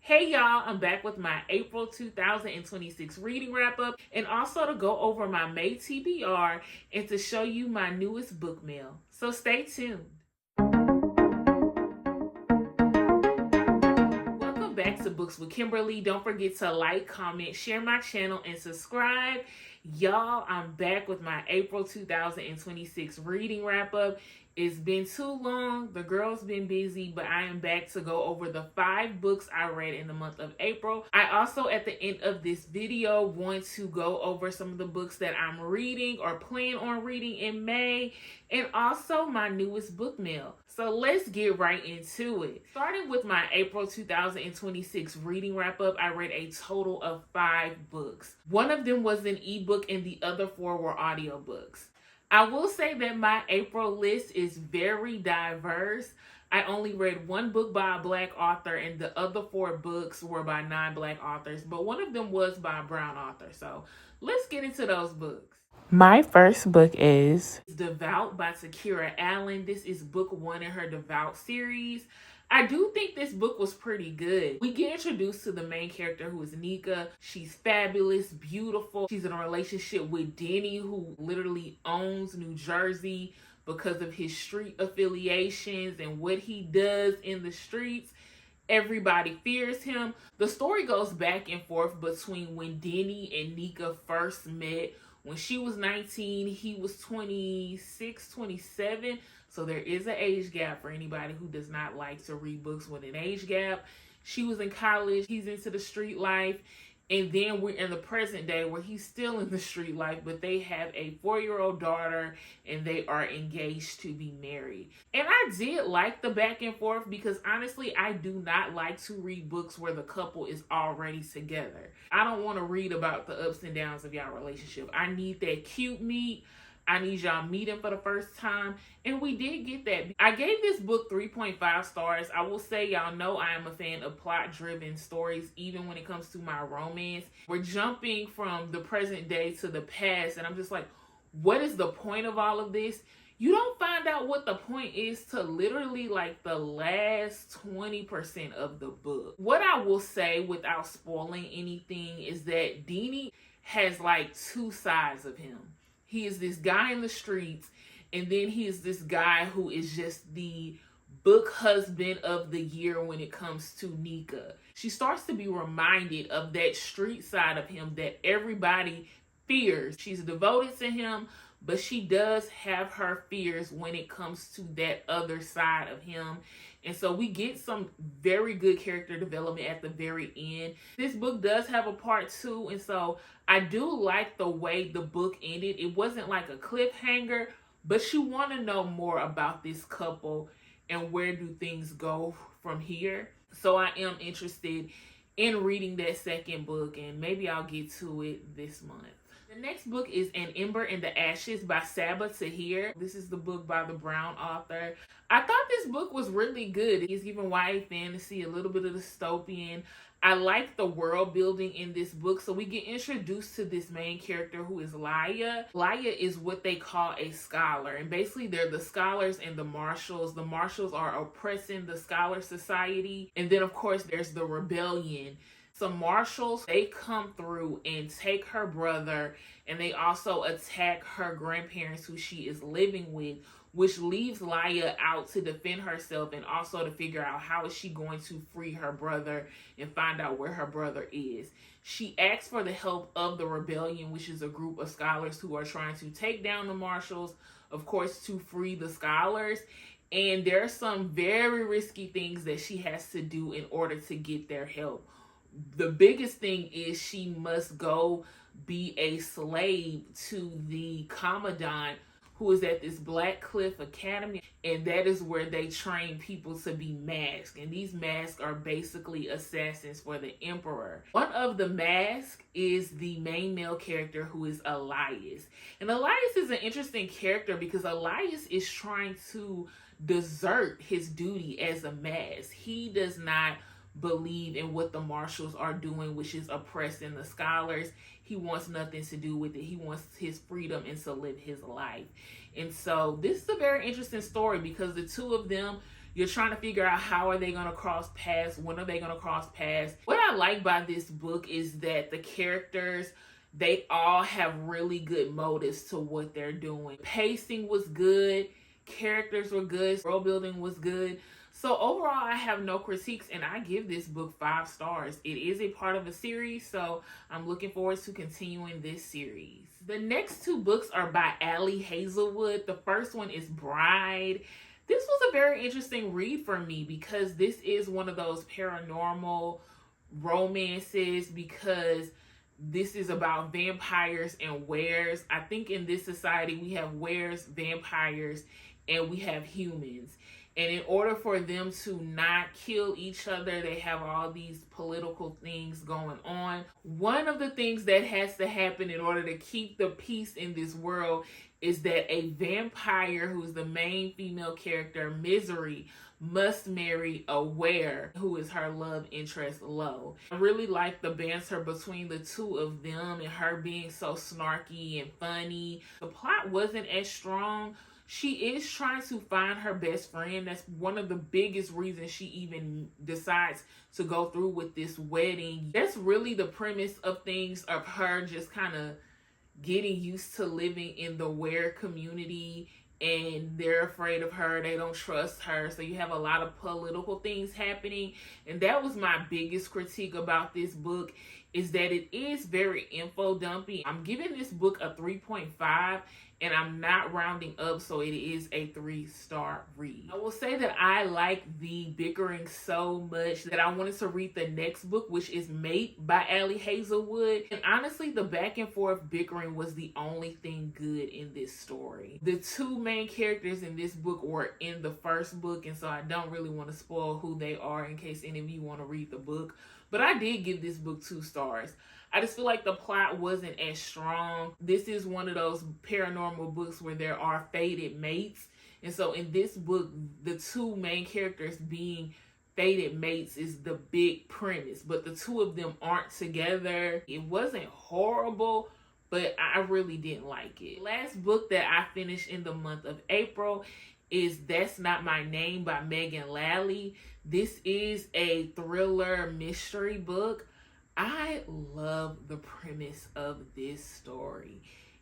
Hey y'all, I'm back with my April 2026 reading wrap up and also to go over my May TBR and to show you my newest book mail. So stay tuned. Welcome back to Books with Kimberly. Don't forget to like, comment, share my channel, and subscribe. Y'all, I'm back with my April 2026 reading wrap up. It's been too long. The girl's been busy, but I am back to go over the 5 books I read in the month of April. I also, at the end of this video, want to go over some of the books that I'm reading or plan on reading in May, and also my newest book mail. So let's get right into it. Starting with my April 2026 reading wrap up, I read a total of 5 books. One of them was an ebook and the other 4 were audiobooks. I will say that my April list is very diverse. I only read 1 book by a Black author and the other 4 books were by non-Black authors, but one of them was by a brown author. So let's get into those books. My first book is Devout by Takerra Allen. This is book 1 in her Devout series. I do think this book was pretty good. We get introduced to the main character, who is Nikesha. She's fabulous, beautiful. She's in a relationship with Danny, who literally owns New Jersey because of his street affiliations and what he does in the streets. Everybody fears him. The story goes back and forth between when Danny and Nikesha first met. When she was 19, he was 26, 27. So there is an age gap for anybody who does not like to read books with an age gap. She was in college. He's into the street life. And then we're in the present day where he's still in the street life, but they have a 4-year-old daughter and they are engaged to be married. And I did like the back and forth because honestly, I do not like to read books where the couple is already together. I don't want to read about the ups and downs of y'all relationship. I need that cute meat. I need y'all meeting for the first time. And we did get that. I gave this book 3.5 stars. I will say, y'all know I am a fan of plot-driven stories, even when it comes to my romance. We're jumping from the present day to the past. And I'm just like, what is the point of all of this? You don't find out what the point is to literally like the last 20% of the book. What I will say without spoiling anything is that Danny has like 2 sides of him. He is this guy in the streets, and then he is this guy who is just the book husband of the year when it comes to Nikesha. She starts to be reminded of that street side of him that everybody fears. She's devoted to him, but she does have her fears when it comes to that other side of him. And so we get some very good character development at the very end. This book does have a part 2, and so I do like the way the book ended. It wasn't like a cliffhanger, but you want to know more about this couple and where do things go from here. So I am interested in reading that second book, and maybe I'll get to it this month. The next book is An Ember in the Ashes by Sabaa Tahir. This is the book by the brown author. I thought this book was really good. It's giving YA fantasy, a little bit of dystopian. I like the world building in this book. So we get introduced to this main character who is Lally. Lally is what they call a scholar. And basically they're the scholars and the marshals. The marshals are oppressing the scholar society. And then of course there's the rebellion. Some marshals, they come through and take her brother, and they also attack her grandparents who she is living with, which leaves Lally out to defend herself and also to figure out how is she going to free her brother and find out where her brother is. She asks for the help of the rebellion, which is a group of scholars who are trying to take down the marshals, of course, to free the scholars. And there are some very risky things that she has to do in order to get their help. The biggest thing is she must go be a slave to the commandant who is at this Black Cliff Academy, and that is where they train people to be masked. And these masks are basically assassins for the emperor. One of the masks is the main male character, who is Elias. And Elias is an interesting character because Elias is trying to desert his duty as a mask. He does not believe in what the marshals are doing, which is oppressing the scholars. He wants nothing to do with it. He wants his freedom and to live his life. And so this is a very interesting story because the two of them You're trying to figure out how are they going to cross paths, when are they going to cross paths. What I like by this book is that the characters, they all have really good motives to what they're doing. Pacing was good, characters were good, world building was good. So overall, I have no critiques, and I give this book 5 stars. It is a part of a series, so I'm looking forward to continuing this series. The next 2 books are by Ali Hazelwood. The first one is Bride. This was a very interesting read for me because this is one of those paranormal romances, because this is about vampires and wares. I think in this society we have wares, vampires, and we have humans. And in order for them to not kill each other, they have all these political things going on. One of the things that has to happen in order to keep the peace in this world is that a vampire, who's the main female character, Misery, must marry a were, who is her love interest, Lo. I really like the banter between the two of them and her being so snarky and funny. The plot wasn't as strong. She is trying to find her best friend. That's one of the biggest reasons she even decides to go through with this wedding. That's really the premise of things, of her just kind of getting used to living in the were community, and they're afraid of her. They don't trust her. So you have a lot of political things happening. And that was my biggest critique about this book, is that it is very info dumpy. I'm giving this book a 3.5, and I'm not rounding up, so it is a 3-star read. I will say that I like the bickering so much that I wanted to read the next book, which is Mate by Ali Hazelwood. And honestly, the back and forth bickering was the only thing good in this story. The 2 main characters in this book were in the first book, and so I don't really want to spoil who they are in case any of you want to read the book. But I did give this book 2 stars. I just feel like the plot wasn't as strong. This is one of those paranormal books where there are fated mates. And so in this book, the 2 main characters being fated mates is the big premise. But the 2 of them aren't together. It wasn't horrible, but I really didn't like it. Last book that I finished in the month of April is That's Not My Name by Megan Lally. This is a thriller mystery book. I love the premise of this story.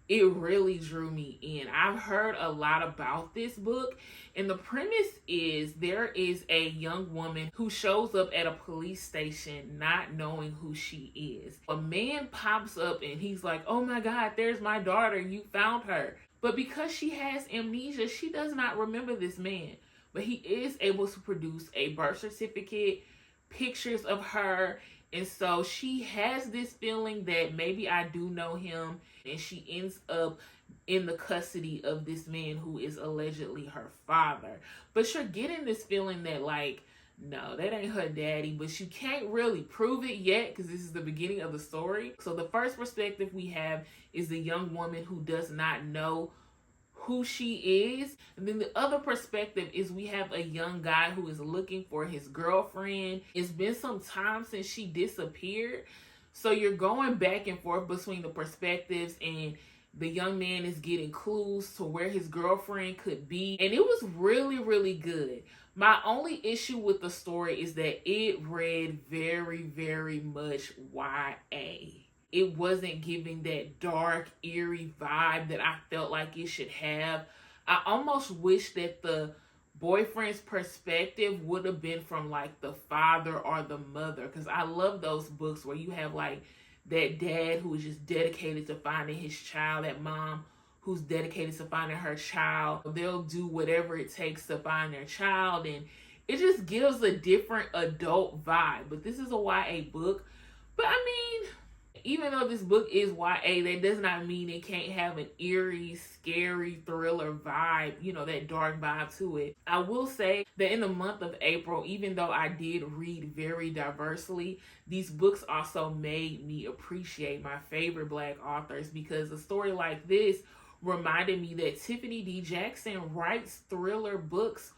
It really drew me in. I've heard a lot about this book, and the premise is there is a young woman who shows up at a police station not knowing who she is. A man pops up and he's like, "Oh my God, there's my daughter. You found her." But because she has amnesia, she does not remember this man. But he is able to produce a birth certificate, pictures of her. And so she has this feeling that maybe I do know him. And she ends up in the custody of this man who is allegedly her father. But you're getting this feeling that, like, no, that ain't her daddy. But you can't really prove it yet because this is the beginning of the story. So the first perspective we have is the young woman who does not know who she is. And then the other perspective is we have a young guy who is looking for his girlfriend. It's been some time since she disappeared. So you're going back and forth between the perspectives, and the young man is getting clues to where his girlfriend could be. And it was really, really good. My only issue with the story is that it read very, very much YA. It wasn't giving that dark, eerie vibe that I felt like it should have. I almost wish that the boyfriend's perspective would have been from like the father or the mother, because I love those books where you have like that dad who is just dedicated to finding his child, that mom who's dedicated to finding her child. They'll do whatever it takes to find their child, and it just gives a different adult vibe. But this is a YA book. But I mean, even though this book is YA, that does not mean it can't have an eerie, scary thriller vibe, you know, that dark vibe to it. I will say that in the month of April, even though I did read very diversely, these books also made me appreciate my favorite Black authors, because a story like this reminded me that Tiffany D. Jackson writes thriller books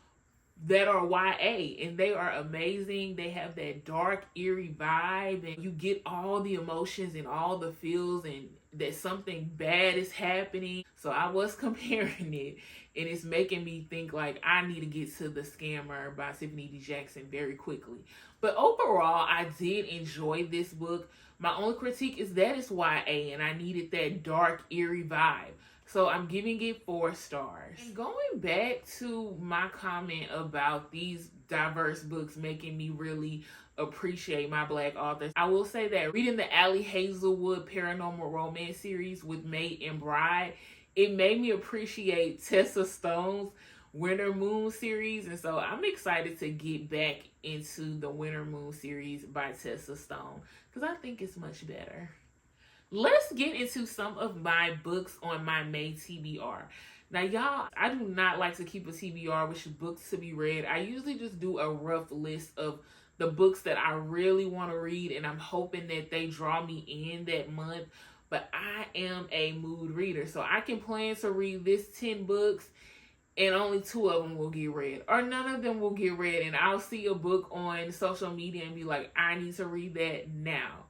that are YA, and they are amazing. They have that dark, eerie vibe, and you get all the emotions and all the feels, and that something bad is happening. So I was comparing it, and it's making me think like I need to get to The Scammer by Tiffany D. Jackson very quickly. But overall, I did enjoy this book. My only critique is that it's YA, and I needed that dark, eerie vibe. So I'm giving it 4 stars. And going back to my comment about these diverse books making me really appreciate my Black authors, I will say that reading the Ali Hazelwood paranormal romance series with Mate and Bride, it made me appreciate Tessa Stone's Winter Moon series. And so I'm excited to get back into the Winter Moon series by Tessa Stone because I think it's much better. Let's get into some of my books on my May TBR. Now, y'all, I do not like to keep a TBR with books to be read. I usually just do a rough list of the books that I really want to read, and I'm hoping that they draw me in that month. But I am a mood reader, so I can plan to read this 10 books, and only 2 of them will get read, or none of them will get read, and I'll see a book on social media and be like, I need to read that now.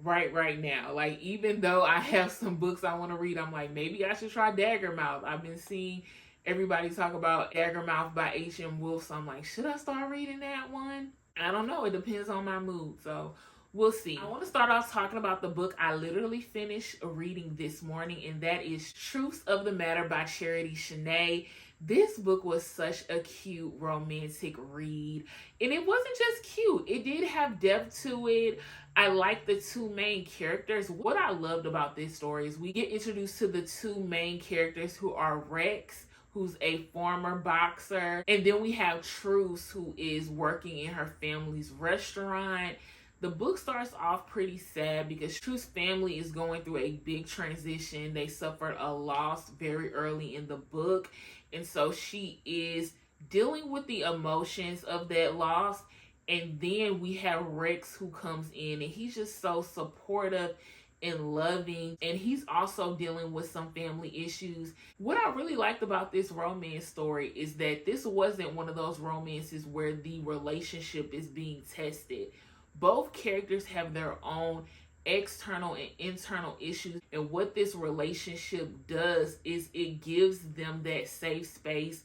Right now. Like, even though I have some books I want to read, I'm like, maybe I should try Daggermouth. I've been seeing everybody talk about Daggermouth by H.M. Wolf, so I'm like, should I start reading that one? I don't know. It depends on my mood, so we'll see. I want to start off talking about the book I literally finished reading this morning, and that is Truce of the Matter by Charity Shanae. This book was such a cute romantic read, and it wasn't just cute. It did have depth to it. I like the 2 main characters. What I loved about this story is we get introduced to the 2 main characters, who are Rex, who's a former boxer, and then we have Truce, who is working in her family's restaurant. The book starts off pretty sad because Truce's family is going through a big transition. They suffered a loss very early in the book, and so she is dealing with the emotions of that loss. And then we have Rex, who comes in, and he's just so supportive and loving, and he's also dealing with some family issues. What I really liked about this romance story is that this wasn't one of those romances where the relationship is being tested. Both characters have their own external and internal issues, and what this relationship does is it gives them that safe space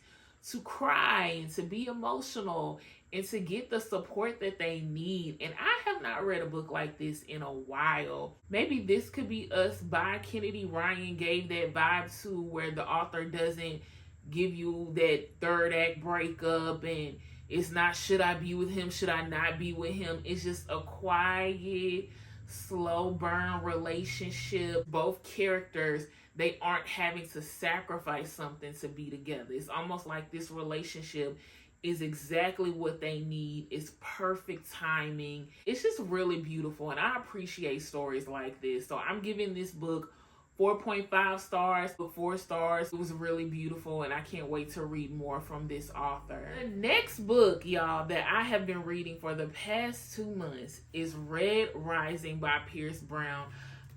to cry and to be emotional and to get the support that they need. And I have not read a book like this in a while. Maybe This Could Be Us by Kennedy Ryan gave that vibe to, where the author doesn't give you that third act breakup, and it's not should I be with him, should I not be with him. It's just a quiet, slow burn relationship. Both characters, they aren't having to sacrifice something to be together. It's almost like this relationship is exactly what they need. It's perfect timing. It's just really beautiful, and I appreciate stories like this. So I'm giving this book 4.5 stars, but 4 stars. It was really beautiful, and I can't wait to read more from this author. The next book, y'all, that I have been reading for the past 2 months is Red Rising by Pierce Brown.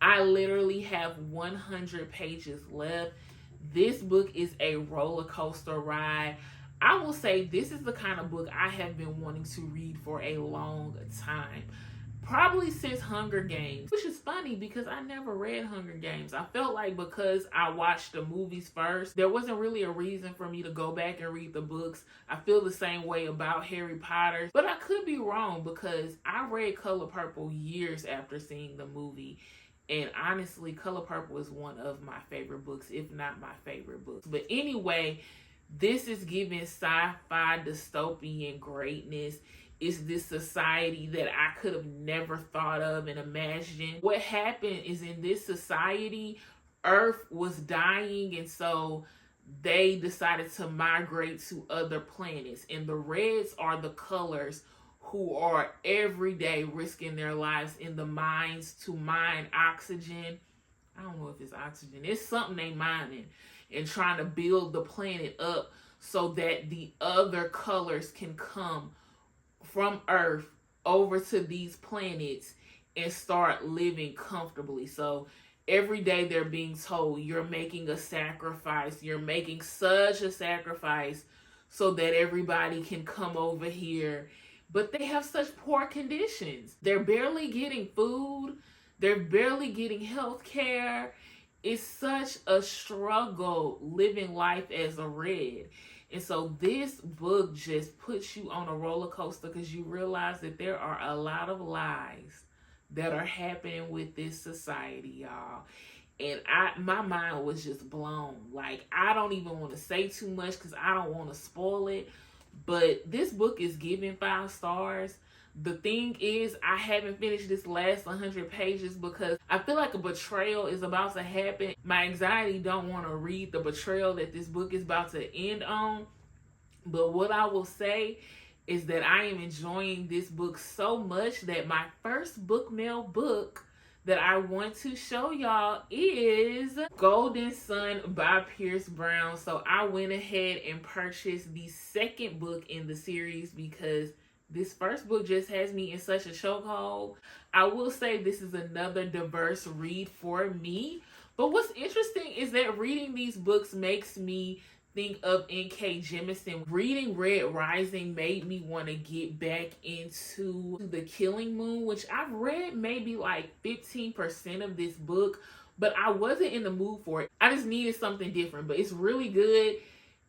I literally have 100 pages left. This book is a roller coaster ride. I will say this is the kind of book I have been wanting to read for a long time. Probably since Hunger Games, which is funny because I never read Hunger Games. I felt like because I watched the movies first, there wasn't really a reason for me to go back and read the books. I feel the same way about Harry Potter, but I could be wrong because I read Color Purple years after seeing the movie. And honestly, Color Purple is one of my favorite books, if not my favorite books. But anyway, this is giving sci-fi dystopian greatness. It's this society that I could have never thought of and imagined. What happened is, in this society, Earth was dying, and so they decided to migrate to other planets. And the reds are the colors who are every day risking their lives in the mines to mine oxygen. I don't know if it's oxygen. It's something they mining and trying to build the planet up so that the other colors can come from Earth over to these planets and start living comfortably. So every day they're being told, you're making a sacrifice. You're making such a sacrifice so that everybody can come over here. But they have such poor conditions. They're barely getting food. They're barely getting health care. It's such a struggle living life as a red. And so this book just puts you on a roller coaster because you realize that there are a lot of lies that are happening with this society, y'all. And my mind was just blown. Like, I don't even want to say too much because I don't want to spoil it. But this book is giving 5 stars. The thing is, I haven't finished this last 100 pages because I feel like a betrayal is about to happen. My anxiety don't want to read the betrayal that this book is about to end on. But what I will say is that I am enjoying this book so much that my first book mail book that I want to show y'all is Golden Sun by Pierce Brown. So I went ahead and purchased the second book in the series because this first book just has me in such a chokehold. I will say this is another diverse read for me. But what's interesting is that reading these books makes me think of N.K. Jemisin. Reading Red Rising made me want to get back into The Killing Moon, which I've read maybe like 15% of this book, but I wasn't in the mood for it. I just needed something different, but it's really good.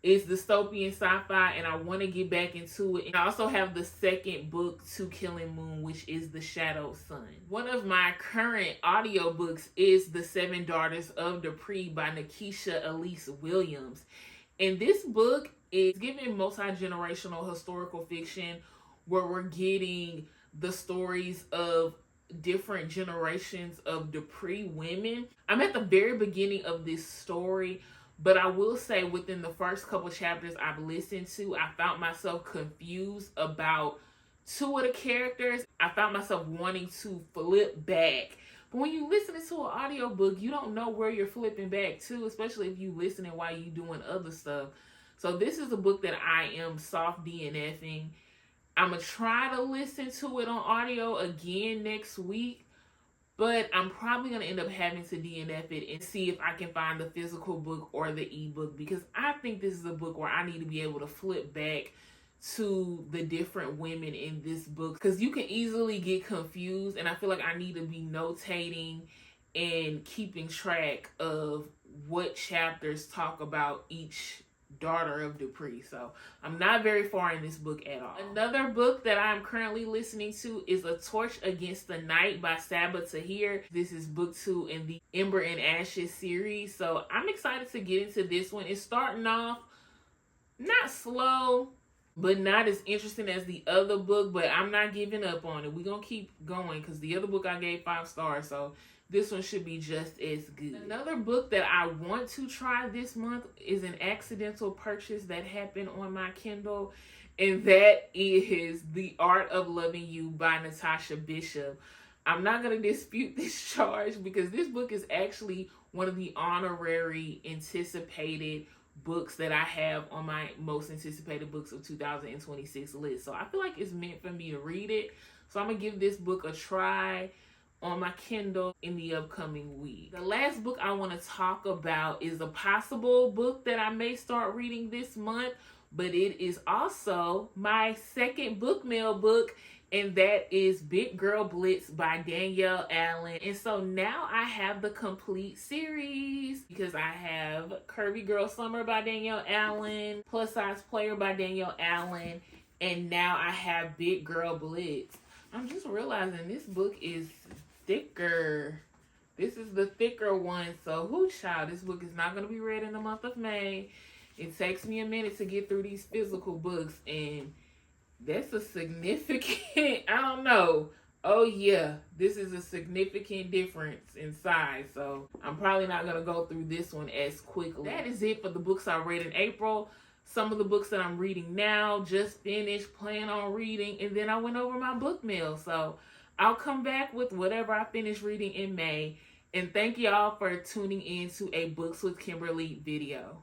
It's dystopian sci-fi, and I want to get back into it. And I also have the second book to Killing Moon, which is The Shadowed Sun. One of my current audiobooks is The Seven Daughters of Dupree by Nikesha Elise Williams. And this book is giving multi-generational historical fiction where we're getting the stories of different generations of Dupree women. I'm at the very beginning of this story, but I will say within the first couple chapters I've listened to, I found myself confused about 2 of the characters. I found myself wanting to flip back. But when you listen to an audiobook, you don't know where you're flipping back to, especially if you listening while you doing other stuff. So this is a book that I am soft DNFing. I'm going to try to listen to it on audio again next week. But I'm probably going to end up having to DNF it and see if I can find the physical book or the ebook. Because I think this is a book where I need to be able to flip back to the different women in this book. Because you can easily get confused. And I feel like I need to be notating and keeping track of what chapters talk about each daughter of Dupree. So I'm not very far in this book at all. Another book that I'm currently listening to is A Torch Against the Night by Sabaa Tahir. This is book 2 in the Ember and Ashes series. So I'm excited to get into this one. It's starting off not slow, but not as interesting as the other book, but I'm not giving up on it. We're going to keep going because the other book I gave 5 stars. So this one should be just as good. Another book that I want to try this month is an accidental purchase that happened on my Kindle, and that is The Art of Loving You by Natasha Bishop. I'm not going to dispute this charge because this book is actually one of the honorary anticipated books that I have on my most anticipated books of 2026 list. So I feel like it's meant for me to read it. So I'm going to give this book a try on my Kindle in the upcoming week. The last book I want to talk about is a possible book that I may start reading this month, but it is also my second book mail book, and that is Big Girl Blitz by Danielle Allen. And so now I have the complete series because I have Curvy Girl Summer by Danielle Allen, Plus Size Player by Danielle Allen, and now I have Big Girl Blitz. I'm just realizing this book is thicker. This is the thicker one. So, child, this book is not going to be read in the month of May. It takes me a minute to get through these physical books, and that's a significant, I don't know. Oh yeah, this is a significant difference in size. So I'm probably not going to go through this one as quickly. That is it for the books I read in April. Some of the books that I'm reading now, just finished, plan on reading, and then I went over my book mail. So I'll come back with whatever I finish reading in May. And thank y'all for tuning in to a Books with Kimberly video.